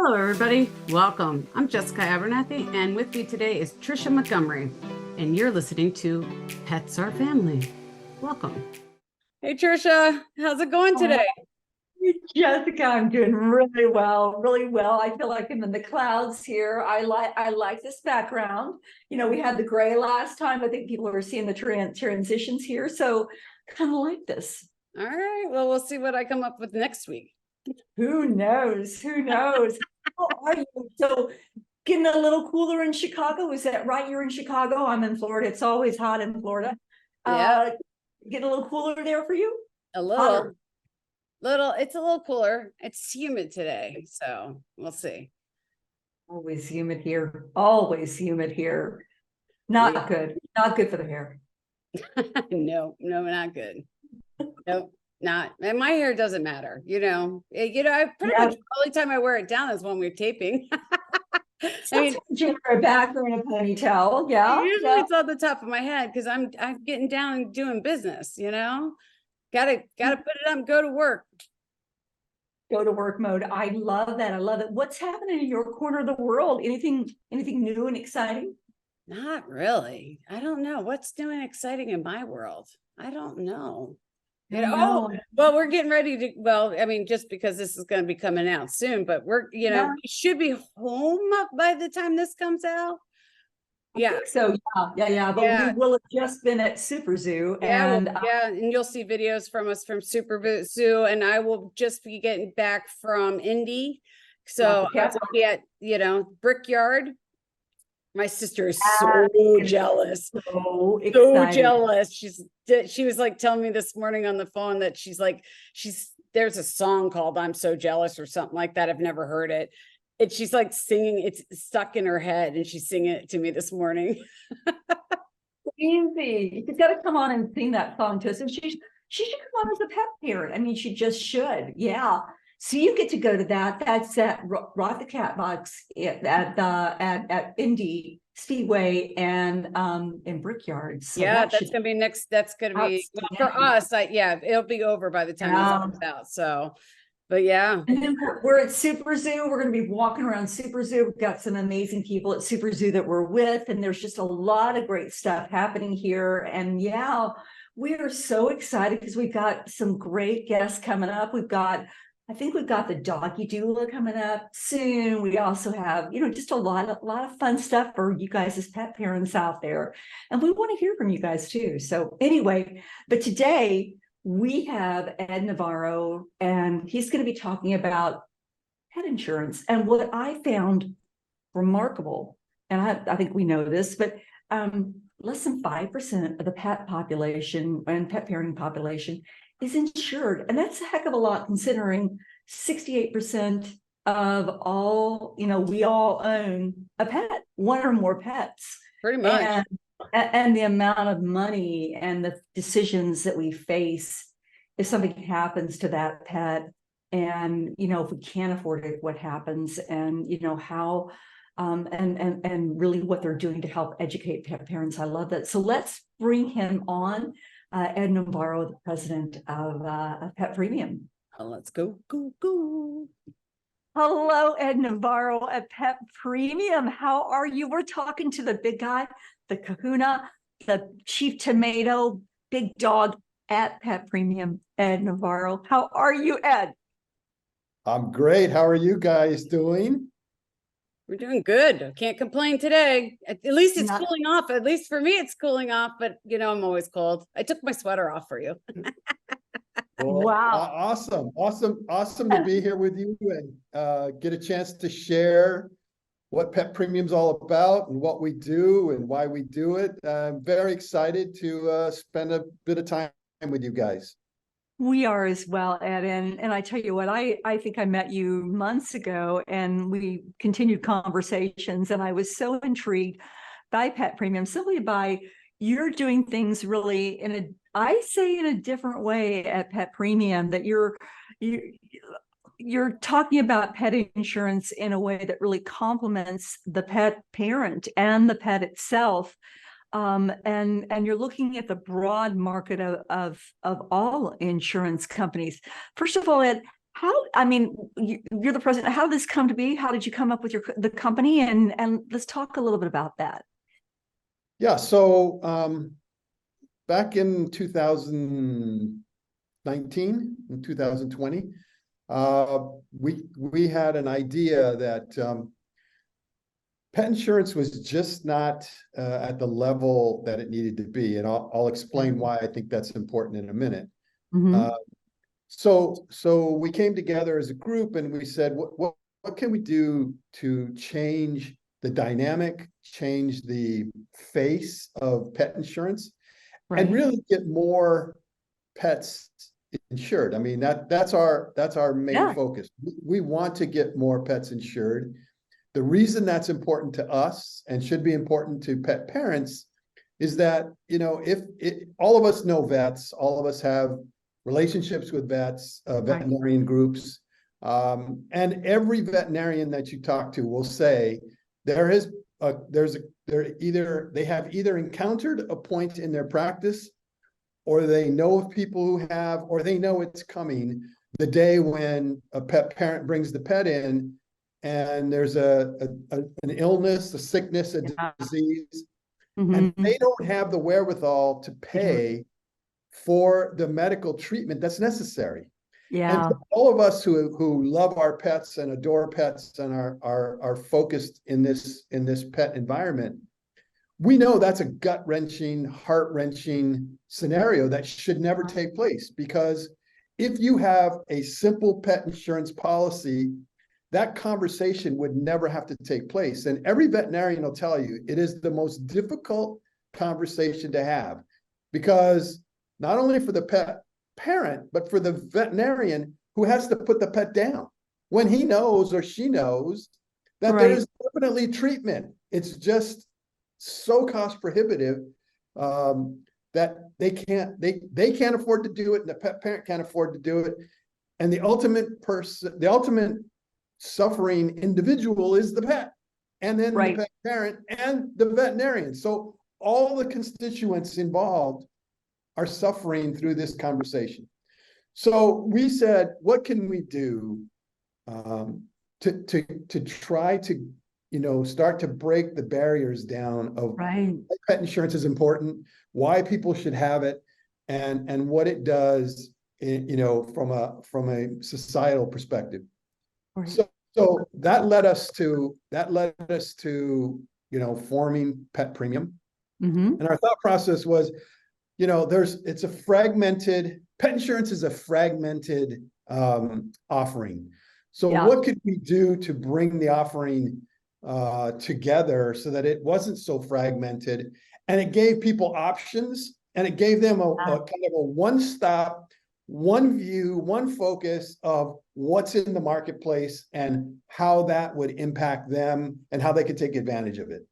Hello, everybody. Welcome. I'm Jessica Abernathy, and with me today is Trisha Montgomery, and you're listening to Pets Are Family. Welcome. Hey, Trisha. How's it going today? Jessica, I'm doing really well, really well. I feel like I'm in the clouds here. I like this background. You know, we had the gray last time. I think people are seeing the transitions here, so kind of like this. All right. Well, we'll see what I come up with next week. Who knows? Who knows? How are you? So getting a little cooler in Chicago. Is that right? You're in Chicago. I'm in Florida. It's always hot in Florida. Yeah. Getting a little cooler there for you? A little. It's a little cooler. It's humid today, so we'll see. Always humid here. Always humid here. Not good. Not good for the hair. No, not good. Nope, not. And my hair doesn't matter. I pretty much the only time I wear it down is when we're taping. I mean, you wear a back or in a ponytail. Yeah. Usually it's on the top of my head because I'm getting down and doing business. Gotta put it on. Go to work. Go to work mode. I love that. I love it. What's happening in your corner of the world? Anything new and exciting? Not really. I don't know what's new and exciting in my world. I don't know. Well, we're getting ready to, just because this is going to be coming out soon, but we should be home by the time this comes out. Yeah. So yeah. But we will have just been at Super Zoo. And and you'll see videos from us from Super Zoo, and I will just be getting back from Indy. So I will be at, Brickyard. My sister is so jealous. So jealous. She was like telling me this morning on the phone that there's a song called "I'm So Jealous" or something like that. I've never heard it. And she's like singing, it's stuck in her head, and she's singing it to me this morning. Easy. She's got to come on and sing that song to us. And she should come on as a pet parent. I mean, she just should. Yeah. So you get to go to that. That's at Rock the Cat Box at Indy Speedway and in Brickyard. So that's gonna be next. That's gonna be for us. It'll be over by the time this comes out. So, but yeah. And then we're at Super Zoo. We're going to be walking around Super Zoo. We've got some amazing people at Super Zoo that we're with, and there's just a lot of great stuff happening here. And we are so excited because we've got some great guests coming up. I think we've got the doggy doula coming up soon. We also have, just a lot of fun stuff for you guys as pet parents out there. And we want to hear from you guys too. So anyway, but today we have Ed Navarro, and he's going to be talking about pet insurance. And what I found remarkable, and I think we know this, but less than 5% of the pet population and pet parenting population is insured. And that's a heck of a lot considering 68% of all, we all own a pet, one or more pets. Pretty much. And the amount of money and the decisions that we face if something happens to that pet, and, if we can't afford it, what happens, and, how, and really what they're doing to help educate pet parents. I love that. So let's bring him on. Ed Navarro, the president of Pet Premium. Let's go. Hello, Ed Navarro at Pet Premium. How are you? We're talking to the big guy, the kahuna, the chief tomato, big dog at Pet Premium, Ed Navarro. How are you, Ed? I'm great. How are you guys doing? We're doing good. Can't complain today. At least it's cooling off. At least for me, it's cooling off. But I'm always cold. I took my sweater off for you. Well, wow! Awesome to be here with you and get a chance to share what Pet Premium's all about and what we do and why we do it. I'm very excited to spend a bit of time with you guys. We are as well, Ed. And I tell you what, I think I met you months ago and we continued conversations, and I was so intrigued by Pet Premium simply by you're doing things really in a different way at Pet Premium, that you're talking about pet insurance in a way that really complements the pet parent and the pet itself. And you're looking at the broad market of all insurance companies. First of all, Ed, How, I mean, you're the president. How did this come to be? How did you come up with the company? And let's talk a little bit about that. Yeah, so back in 2019 and 2020, we had an idea that pet insurance was just not at the level that it needed to be, and I'll explain why I think that's important in a minute. Mm-hmm. So we came together as a group and we said, what can we do to change the dynamic, change the face of pet insurance, Right. and really get more pets insured? I mean, that's our main focus. We want to get more pets insured. The reason that's important to us and should be important to pet parents is that, you know, all of us know vets, all of us have relationships with vets, veterinarian groups, and every veterinarian that you talk to will say they have either encountered a point in their practice, or they know of people who have, or they know it's coming the day when a pet parent brings the pet in and there's an illness, a sickness, a disease, and they don't have the wherewithal to pay for the medical treatment that's necessary. Yeah. And all of us who love our pets and adore pets and are focused in this pet environment, we know that's a gut-wrenching, heart-wrenching scenario that should never take place, because if you have a simple pet insurance policy, that conversation would never have to take place. And every veterinarian will tell you it is the most difficult conversation to have, because not only for the pet parent, but for the veterinarian who has to put the pet down when he knows or she knows that there is definitely treatment. It's just so cost prohibitive that they can't afford to do it, and the pet parent can't afford to do it. And the ultimate suffering individual is the pet, and then the pet parent and the veterinarian. So all the constituents involved are suffering through this conversation. So we said, what can we do to try to, you know, start to break the barriers down of why pet insurance is important, why people should have it, and what it does, you know, from a societal perspective. So that led us to you know, forming Pet Premium. And our thought process was, you know, it's a fragmented, pet insurance is a fragmented offering. So what could we do to bring the offering together so that it wasn't so fragmented, and it gave people options, and it gave them a kind of a one-stop, one view, one focus of what's in the marketplace and how that would impact them and how they could take advantage of it.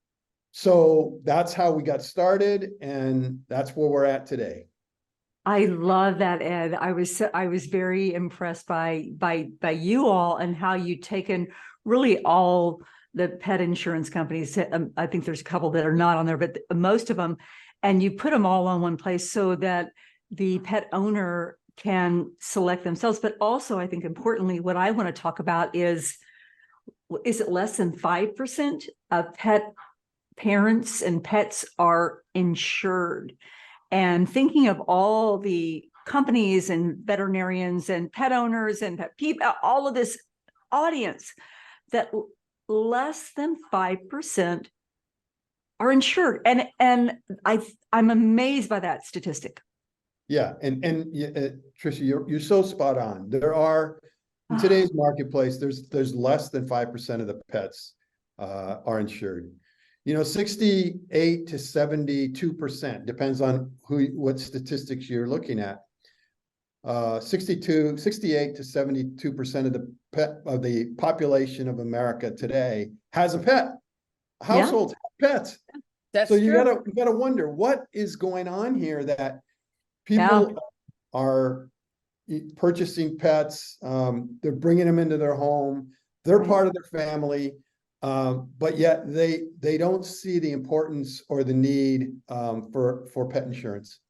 So that's how we got started, and that's where we're at today. I love that, Ed. I was very impressed by you all and how you've taken really all the pet insurance companies. I think there's a couple that are not on there, but most of them, and you put them all on one place so that the pet owner can select themselves. But also, I think importantly, what I want to talk about is it less than 5% of pet parents and pets are insured? And thinking of all the companies and veterinarians and pet owners and pet people, all of this audience, that less than 5% are insured. And I'm amazed by that statistic. Yeah, and Tricia, you're so spot on. There are, in today's marketplace, there's less than 5% of the pets are insured. You know, 68 to 72%, depends on what statistics you're looking at. 68 to 72% of the population of America today has a pet. Households have pets. That's so true. You gotta wonder what is going on here, that people are purchasing pets. They're bringing them into their home. They're part of their family. But yet they don't see the importance or the need for pet insurance.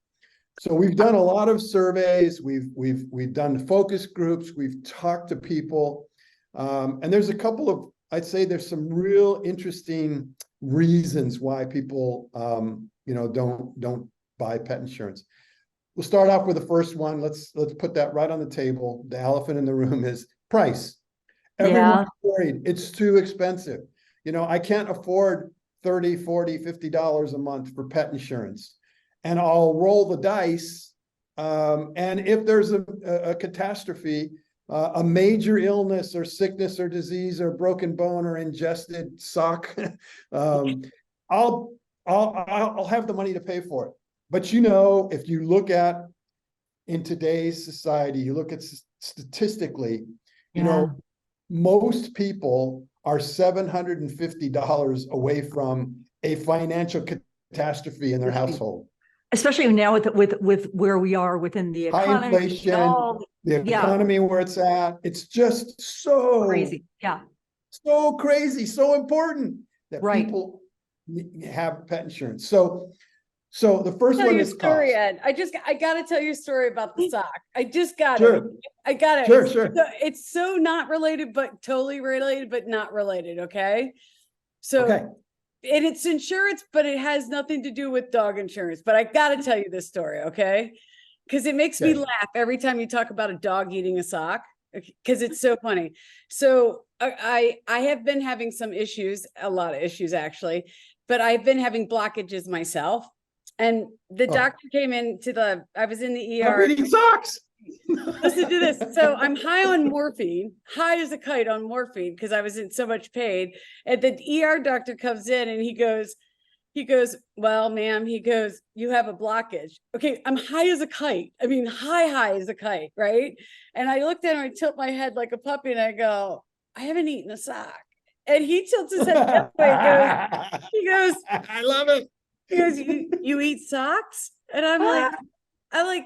So we've done a lot of surveys. We've done focus groups. We've talked to people, and there's a couple of, I'd say there's some real interesting reasons why people, don't buy pet insurance. We'll start off with the first one. Let's put that right on the table. The elephant in the room is price. Everyone's worried it's too expensive. I can't afford $30, $40, $50 a month for pet insurance. And I'll roll the dice. And if there's a catastrophe, a major illness or sickness or disease or broken bone or ingested sock, I'll have the money to pay for it. But if you look at in today's society, you look at statistically, most people are $750 away from a financial catastrophe in their household. Especially now with where we are within the economy. High inflation, the economy where it's at. It's just so crazy. Yeah. So crazy, so important that people have pet insurance. So the first one is cost. Ed. I got to tell you a story about the sock. I just got it. I got it. Sure. It's so not related, but totally related, but not related. Okay. So, and it's insurance, but it has nothing to do with dog insurance. But I got to tell you this story. Okay. Because it makes me laugh every time you talk about a dog eating a sock, because it's so funny. So I have been having some issues, a lot of issues actually, but I've been having blockages myself. And the doctor came I was in the ER. I'm eating socks. Listen to this. So I'm high on morphine, high as a kite on morphine, because I was in so much pain. And the ER doctor comes in and he goes, well, ma'am, he goes, you have a blockage. Okay. I'm high as a kite. I mean, high as a kite. Right. And I looked at him, I tilt my head like a puppy and I go, I haven't eaten a sock. And he tilts his head that way. He goes, I love it. He goes, you eat socks? And I'm like, how does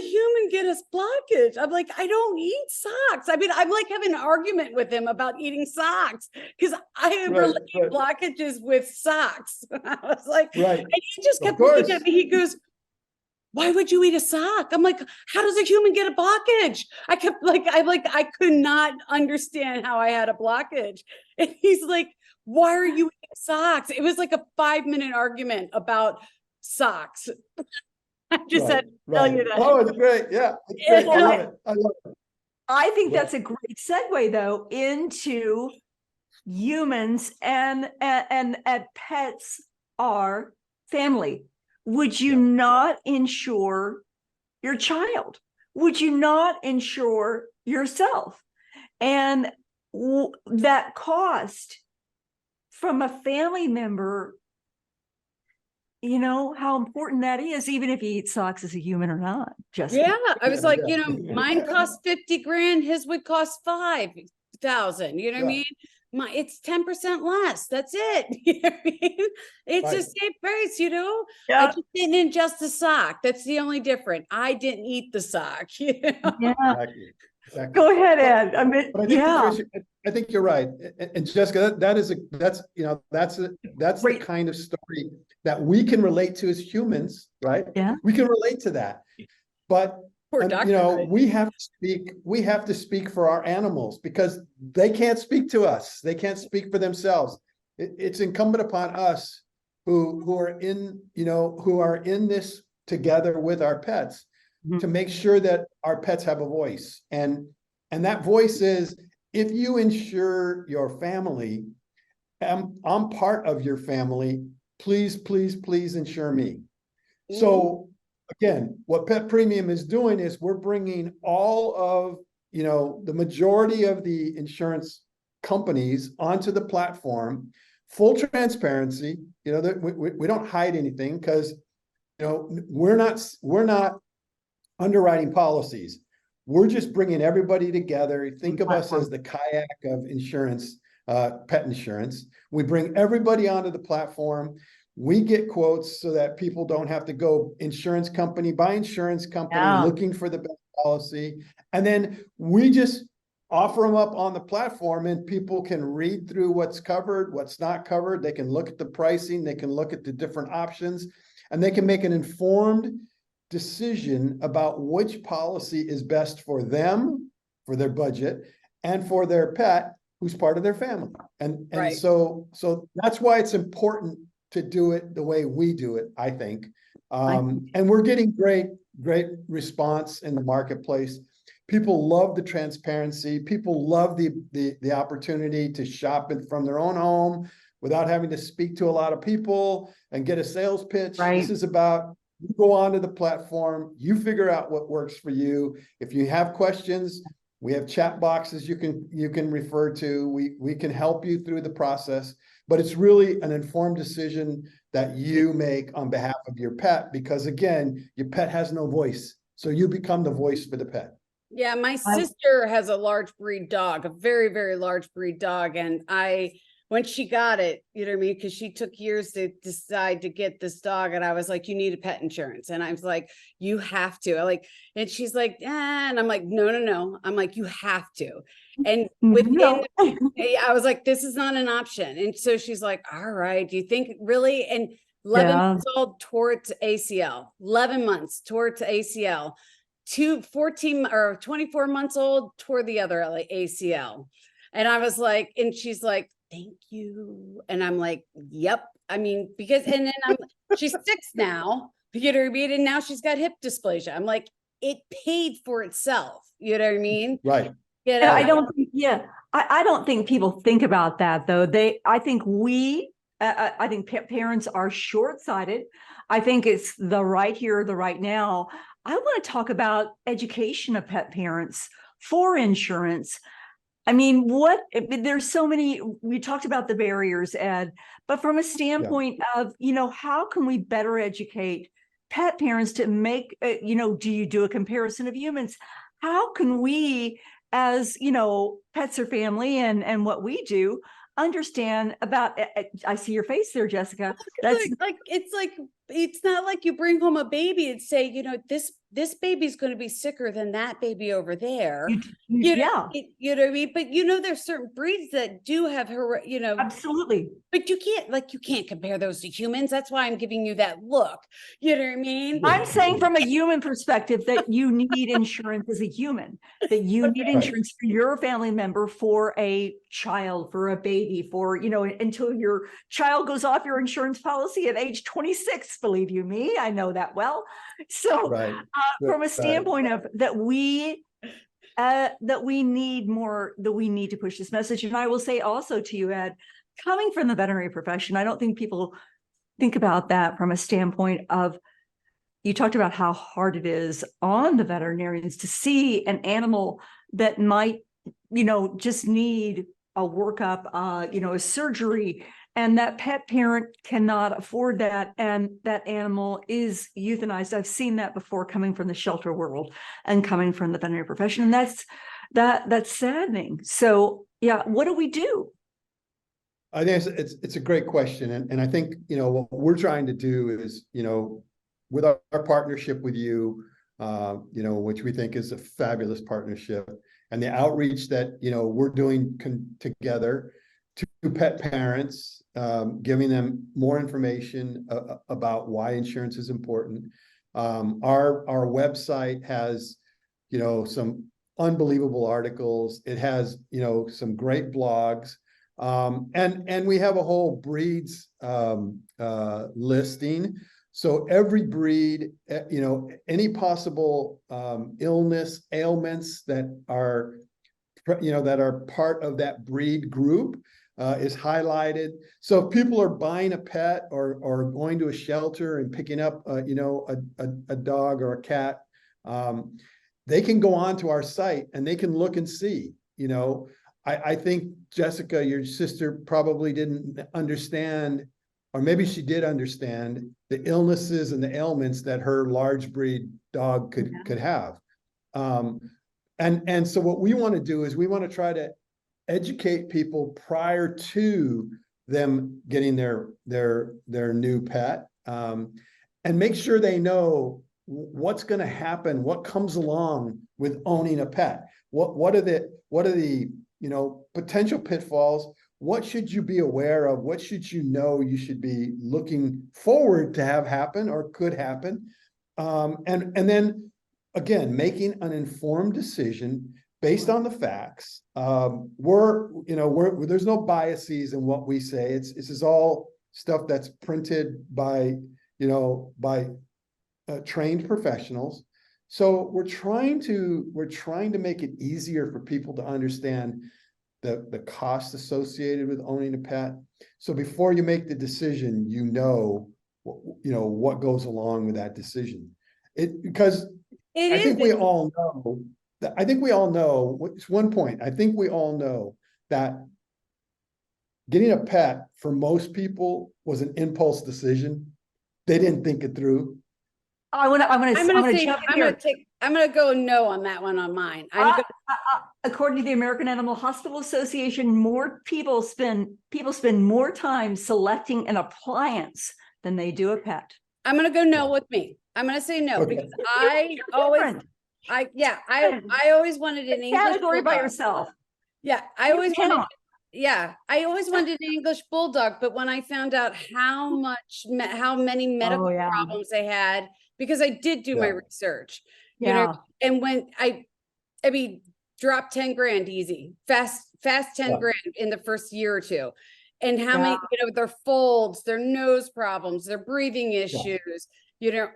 a human get a blockage? I'm like, I don't eat socks. I mean, I'm like having an argument with him about eating socks because I have blockages with socks. I was like, and he just kept looking at me. He goes, why would you eat a sock? I'm like, how does a human get a blockage? I I could not understand how I had a blockage. And he's like, why are you eating socks? It was like a 5-minute argument about socks. I just had to tell you that. Oh, it's great. Yeah. It's great. I love it. I think that's a great segue though into humans and pets are family. Would you not insure your child? Would you not insure yourself? And that cost from a family member, how important that is, even if he eats socks as a human or not. I was like, mine cost 50 grand, his would cost 5,000. You know what I mean? It's 10% less. That's it. You know what I mean? It's the same price, I just didn't ingest the sock. That's the only difference. I didn't eat the sock. Exactly. Go ahead, Ed. I mean, I think you're right. And Jessica, that's the kind of story that we can relate to as humans, right? Yeah. We can relate to that. But we have to speak for our animals because they can't speak to us. They can't speak for themselves. It's incumbent upon us who are in this together with our pets to make sure that our pets have a voice. And that voice is, if you insure your family, I'm part of your family, please insure me. So again, what Pet Premium is doing is we're bringing all of, the majority of the insurance companies onto the platform, full transparency, we don't hide anything because, we're not underwriting policies. We're just bringing everybody together. Think of us as the kayak of insurance, pet insurance. We bring everybody onto the platform. We get quotes so that people don't have to go insurance company by insurance company looking for the best policy. And then we just offer them up on the platform and people can read through what's covered, what's not covered. They can look at the pricing. They can look at the different options and they can make an informed decision about which policy is best for them, for their budget, and for their pet who's part of their family. And Right. so that's why it's important to do it the way we do it, I think. And we're getting great response in the marketplace. People love the transparency. People love the opportunity to shop it from their own home without having to speak to a lot of people and get a sales pitch. Right. This is about, you go onto the platform, you figure out what works for you. If you have questions, we have chat boxes you can refer to. We can help you through the process, but it's really an informed decision that you make on behalf of your pet, because again, your pet has no voice. So you become the voice for the pet. Yeah, my sister has a large breed dog, a very, very large breed dog. And when she got it, you know what I mean? Because she took years to decide to get this dog. And I was like, you need a pet insurance. And I was like, you have to. And she's like, and I'm like, no. I'm like, you have to. And within, I was like, this is not an option. And so she's like, all right, do you think really? And 11 months old towards ACL, 11 months towards ACL, 14 or 24 months old toward the other ACL. And I was like, and she's like, thank you. And I'm like, yep. I mean, because, and then she's 6 now, you know what I mean? And now she's got hip dysplasia. I'm like, it paid for itself. You know what I mean? Right. You know, I don't think people think about that though. I think pet parents are short-sighted. I think it's the right here, the right now. I want to talk about education of pet parents for insurance. I mean, there's so many, we talked about the barriers, Ed, but from a standpoint of, how can we better educate pet parents to make, do you do a comparison of humans? How can we, as, pets are family and what we do, understand about, I see your face there, Jessica. That's it's not like you bring home a baby and say, this baby's going to be sicker than that baby over there. You know what I mean? But there's certain breeds that do have her, absolutely. But you can't compare those to humans. That's why I'm giving you that look. You know what I mean? I'm saying from a human perspective that you need insurance as a human, that you need insurance for your family member, for a child, for a baby, for, until your child goes off your insurance policy at age 26, believe you me, I know that well. So from a standpoint of that we need more, that we need to push this message. And I will say also to you, Ed, coming from the veterinary profession, I don't think people think about that from a standpoint of, you talked about how hard it is on the veterinarians to see an animal that might, just need a workup, a surgery, and that pet parent cannot afford that, and that animal is euthanized. I've seen that before, coming from the shelter world and coming from the veterinary profession, and that's saddening. So what do we do? I think it's a great question, and I think what we're trying to do is with our partnership with you, which we think is a fabulous partnership, and the outreach that we're doing together to pet parents, giving them more information about why insurance is important. Our website has some unbelievable articles. It has some great blogs. And we have a whole breeds listing. So every breed, any possible illness, ailments that are, that are part of that breed group is highlighted. So if people are buying a pet or going to a shelter and picking up, a dog or a cat, they can go onto our site and they can look and see, I think, Jessica, your sister probably didn't understand, or maybe she did understand, the illnesses and the ailments that her large breed dog could have. And so what we want to do is we want to try to educate people prior to them getting their new pet, and make sure they know what's going to happen, what comes along with owning a pet. What are the potential pitfalls? What should you be aware of? What should you should be looking forward to have happen or could happen? And then again, making an informed decision based on the facts. There's no biases in what we say. This is all stuff that's printed by trained professionals. So we're trying to make it easier for people to understand the cost associated with owning a pet. So before you make the decision, what goes along with that decision. Because I think we all know it's one point. I think we all know that getting a pet for most people was an impulse decision. They didn't think it through. I'm gonna go no on that one on mine. According to the American Animal Hospital Association, more people spend more time selecting an appliance than they do a pet. I'm gonna go no with me. I'm gonna say no because I always wanted an English category by bulldog. yourself. Yeah, I always wanted an English bulldog, but when I found out how many medical problems they had, because I did do my research, and when I mean, drop 10 grand easy, fast 10 grand in the first year or two. And how many, their folds, their nose problems, their breathing issues,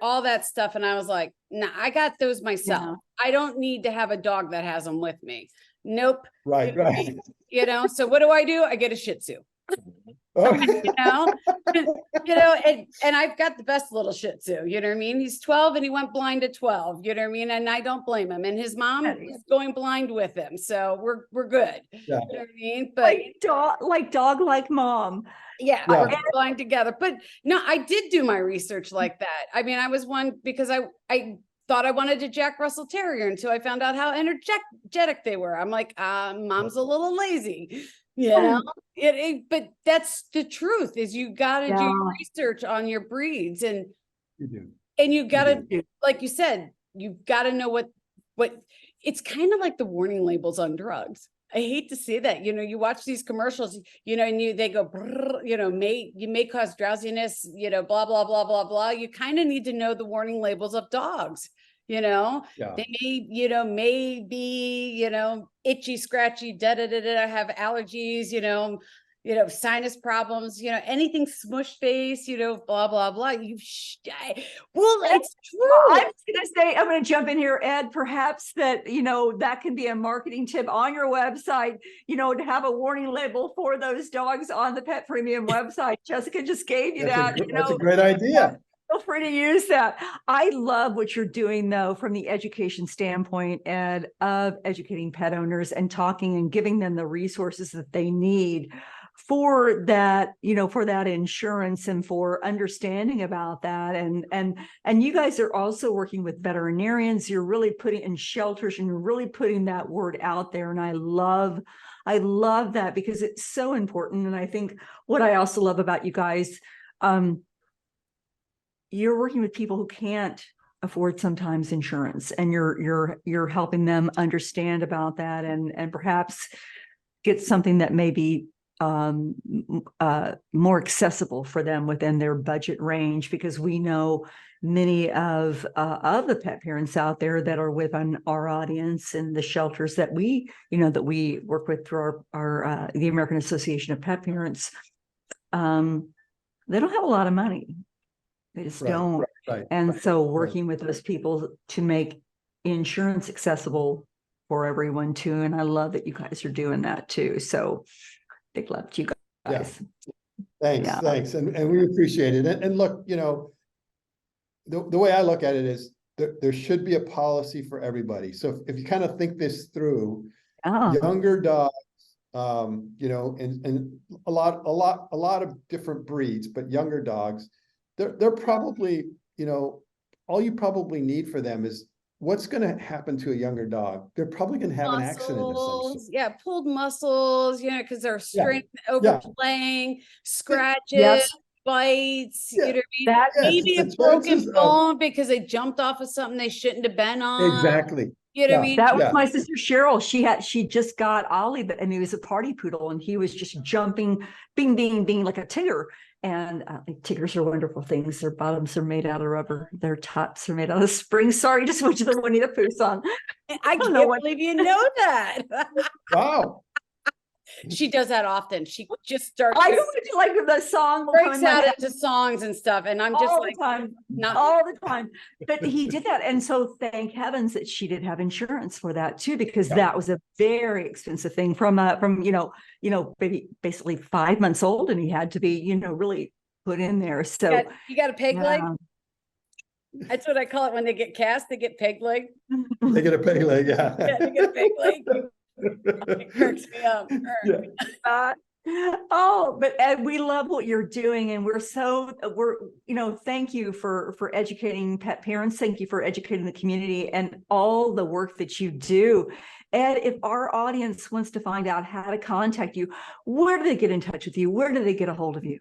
all that stuff. And I was like, nah, I got those myself. I don't need to have a dog that has them with me. Nope. Right. So what do? I get a Shih Tzu. And I've got the best little Shih Tzu, you know what I mean? He's 12 and he went blind at 12, you know what I mean? And I don't blame him. And his mom is going blind with him. So we're good. Yeah. You know what I mean? But like mom. Yeah, we're blind together. But no, I did do my research like that. I mean, I was one because I thought I wanted a Jack Russell Terrier until I found out how energetic they were. I'm like, mom's a little lazy. But that's the truth is you got to do your research on your breeds and you got to, like you said, you've got to know what it's kind of like the warning labels on drugs. I hate to say that, you watch these commercials, and they go, you may cause drowsiness, blah, blah, blah, blah, blah. You kind of need to know the warning labels of dogs. They may be, itchy, scratchy, have allergies, sinus problems, anything smush face, blah, blah, blah. It's true. I'm going to jump in here, Ed, perhaps that, that can be a marketing tip on your website, to have a warning label for those dogs on the Pet Premium website. Jessica just gave you that. That's a great idea. Feel free to use that. I love what you're doing, though, from the education standpoint, Ed, of educating pet owners and talking and giving them the resources that they need for that, for that insurance and for understanding about that. And you guys are also working with veterinarians. You're really putting in shelters and you're really putting that word out there. And I love that because it's so important. And I think what I also love about you guys, you're working with people who can't afford sometimes insurance, and you're helping them understand about that and perhaps get something that may be more accessible for them within their budget range, because we know many of the pet parents out there that are within our audience and the shelters that we work with through our the American Association of Pet Parents. They don't have a lot of money. They just don't. So working with those people to make insurance accessible for everyone too. And I love that you guys are doing that too. So big love to you guys. Thanks. And we appreciate it. And look, the way I look at it is there should be a policy for everybody. So if you kind of think this through, younger dogs, and a lot of different breeds, but younger dogs, they're probably, all you probably need for them is what's going to happen to a younger dog. They're probably going to have an accident of some sort. Yeah, pulled muscles, because they're strength overplaying, scratches, bites, maybe a broken bone because they jumped off of something they shouldn't have been on. Exactly. You know what I mean? That was my sister Cheryl. She just got Ollie, and he was a party poodle, and he was just jumping, being like a tigger. And tigers are wonderful things. Their bottoms are made out of rubber. Their tops are made out of spring. Sorry, just went to the Winnie the Pooh song. I can't believe you know that. Wow. She does that often. She just starts. I know like the song breaks out into songs and stuff, and I'm just all like, the time, not all the time. But he did that, and so thank heavens that she did have insurance for that too, because that was a very expensive thing from basically 5 months old, and he had to be really put in there. So you got a peg leg. That's what I call it when they get cast. They get peg leg. They get a peg leg, Yeah, they get a peg leg. It cracks me up. But Ed, we love what you're doing, and we're thank you for educating pet parents. Thank you for educating the community and all the work that you do. Ed, if our audience wants to find out how to contact you, where do they get in touch with you? Where do they get a hold of you?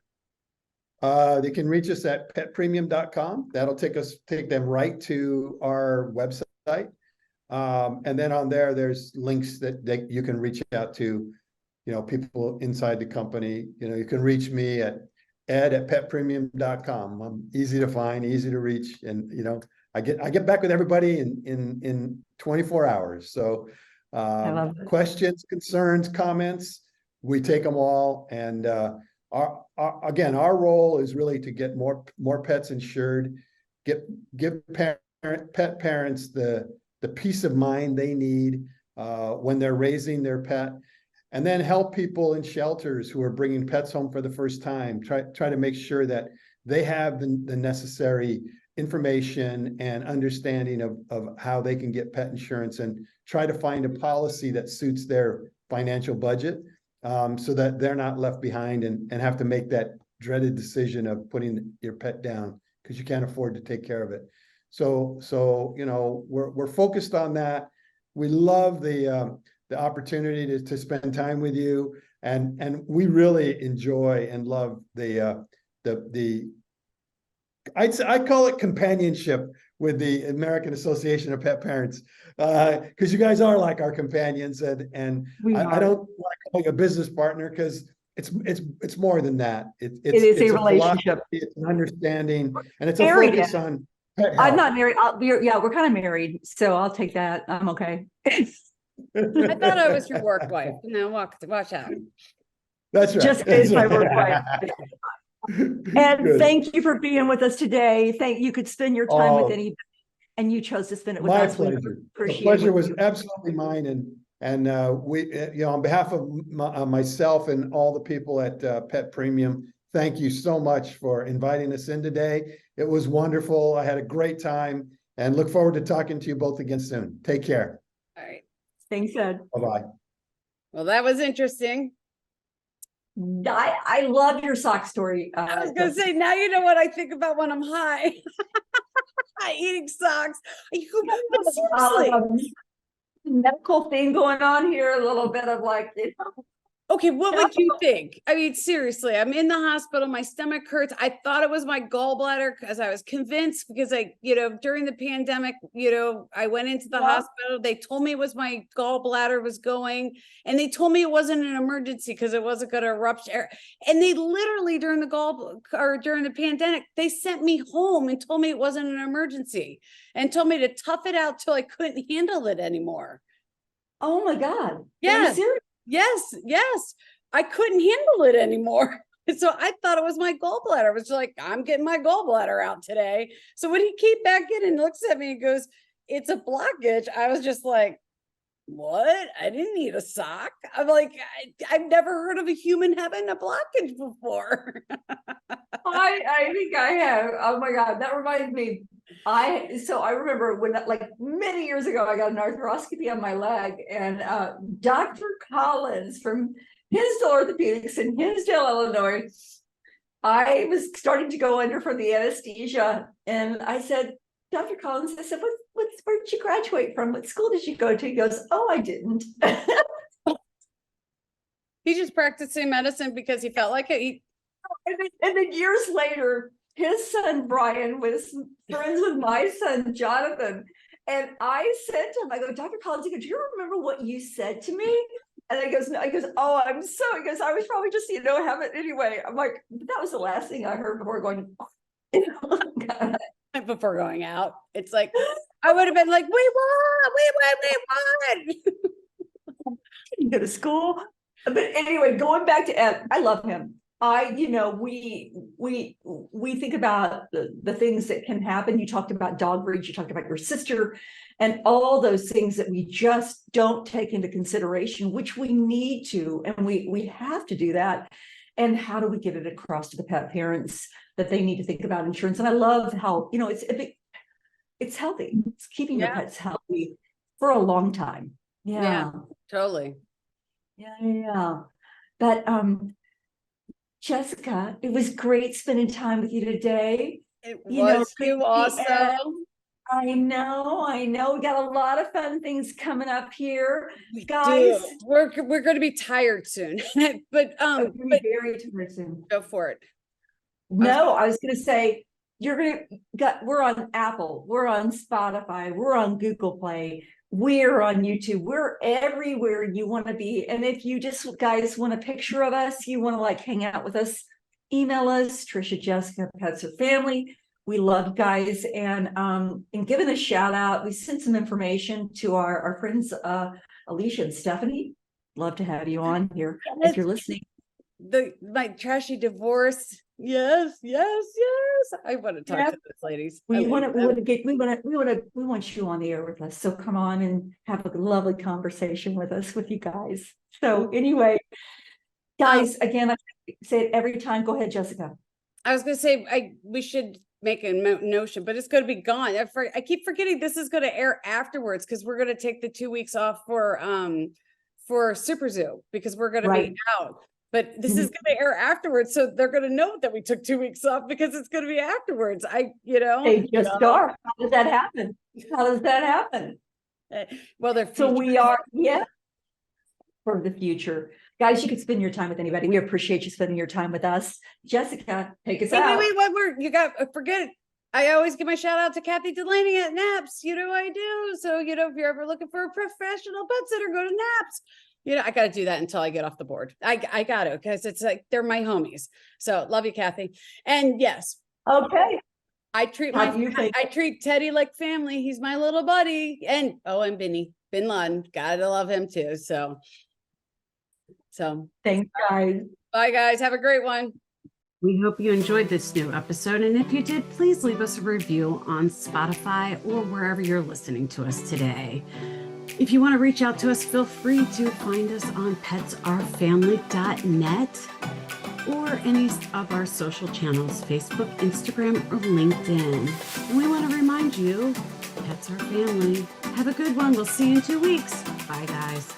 They can reach us at petpremium.com. That'll take them right to our website. And then on there, there's links that you can reach out to, people inside the company. You can reach me at ed@petpremium.com. I'm easy to find, easy to reach. And, I get back with everybody in 24 hours. So questions, concerns, comments, we take them all. And our role is really to get more pets insured, give pet parents the peace of mind they need when they're raising their pet, and then help people in shelters who are bringing pets home for the first time. Try to make sure that they have the necessary information and understanding of how they can get pet insurance, and try to find a policy that suits their financial budget, so that they're not left behind and have to make that dreaded decision of putting your pet down because you can't afford to take care of it. So we're focused on that. We love the opportunity to spend time with you, and we really enjoy and love I call it companionship with the American Association of Pet Parents, because you guys are like our companions, and I don't want to call you a business partner because it's more than that. It's a relationship. It's an understanding, and it's a focus on pet health. I'm not married. We're kind of married, so I'll take that. I'm okay. I thought I was your work wife. No, watch out. That's right. Just is my work wife. And thank you for being with us today. You could spend your time with anybody, and you chose to spend it with us. My pleasure. The pleasure was absolutely mine, and we, on behalf of myself and all the people at Pet Premium, thank you so much for inviting us in today. It was wonderful. I had a great time, and look forward to talking to you both again soon. Take care. All right. Thanks, Ed. Bye-bye. Well, that was interesting. I love your sock story. I was gonna say, now you know what I think about when I'm high. Eating socks. Seriously. Medical thing going on here, a little bit of like, Okay, what would you think? I mean, seriously, I'm in the hospital. My stomach hurts. I thought it was my gallbladder because I was convinced, because during the pandemic, I went into the hospital. They told me it was my gallbladder was going, and they told me it wasn't an emergency because it wasn't going to rupture. And they literally during the pandemic, they sent me home and told me it wasn't an emergency and told me to tough it out till I couldn't handle it anymore. Oh my God. Yeah. Yes. I couldn't handle it anymore. So I thought it was my gallbladder. I was like, I'm getting my gallbladder out today. So when he came back in and looks at me and goes, it's a blockage, I was just like, what? I didn't need a sock. I'm like, I've never heard of a human having a blockage before. I think I have. Oh my God, that reminds me. I remember when, like many years ago, I got an arthroscopy on my leg, and Dr. Collins from Hinsdale Orthopedics in Hinsdale, Illinois, I was starting to go under for the anesthesia, and I said, Dr. Collins, I said, where did you graduate from? What school did you go to? He goes, oh, I didn't. He just practicing medicine because he felt like it. And then years later, his son Brian was friends with my son Jonathan, And I said to him, I go, Dr. Collins, do you remember what you said to me? And he goes, no, he goes, oh, he goes, I was probably just, have it anyway. I'm like, that was the last thing I heard before going, Before going out. It's like, I would have been like, we won. Go to school. But anyway, going back to Ed, I love him. We think about the things that can happen. You talked about dog breeds, you talked about your sister, and all those things that we just don't take into consideration, which we need to, and we have to do that. And how do we get it across to the pet parents that they need to think about insurance? And I love how, it's healthy. It's keeping your pets healthy for a long time. Yeah, totally. Yeah. But Jessica, it was great spending time with you today. It was you also. I know. We got a lot of fun things coming up here, guys. We're going to be tired soon, but very tired soon. Go for it. No, I was going to say we're on Apple, we're on Spotify, we're on Google Play, we're on YouTube, we're everywhere you want to be. And if you just guys want a picture of us, you want to hang out with us, email us, Trisha, Jessica, Pets or Family. We love guys, and giving a shout out, we sent some information to our friends Alicia and Stephanie. Love to have you on here if you're listening. My trashy divorce. Yes. I want to talk to those ladies. We want you on the air with us. So come on and have a lovely conversation with you guys. So anyway, guys, again, I say it every time. Go ahead, Jessica. I was going to say we should make a notion, but it's going to be gone. I keep forgetting this is going to air afterwards because we're going to take the 2 weeks off for Super Zoo because we're going to be out. But this is going to air afterwards, so they're going to know that we took 2 weeks off because it's going to be afterwards. They just are. How does that happen? Well, they're so we are for the future. Guys, you can spend your time with anybody. We appreciate you spending your time with us. Jessica, take us out. Wait, one more. You got forget it. I always give my shout out to Kathy Delaney at Naps. You know what I do. So, if you're ever looking for a professional pet sitter, go to Naps. I got to do that until I get off the board. I got to, because it's like, they're my homies. So love you, Kathy. And yes. Okay. I treat Teddy like family. He's my little buddy. And Bin Laden. Gotta love him too. So thanks, guys. Bye, guys. Have a great one. We hope you enjoyed this new episode. And if you did, please leave us a review on Spotify or wherever you're listening to us today. If you want to reach out to us, feel free to find us on petsourfamily.net or any of our social channels, Facebook, Instagram, or LinkedIn. And we want to remind you, pets are family. Have a good one. We'll see you in 2 weeks. Bye, guys.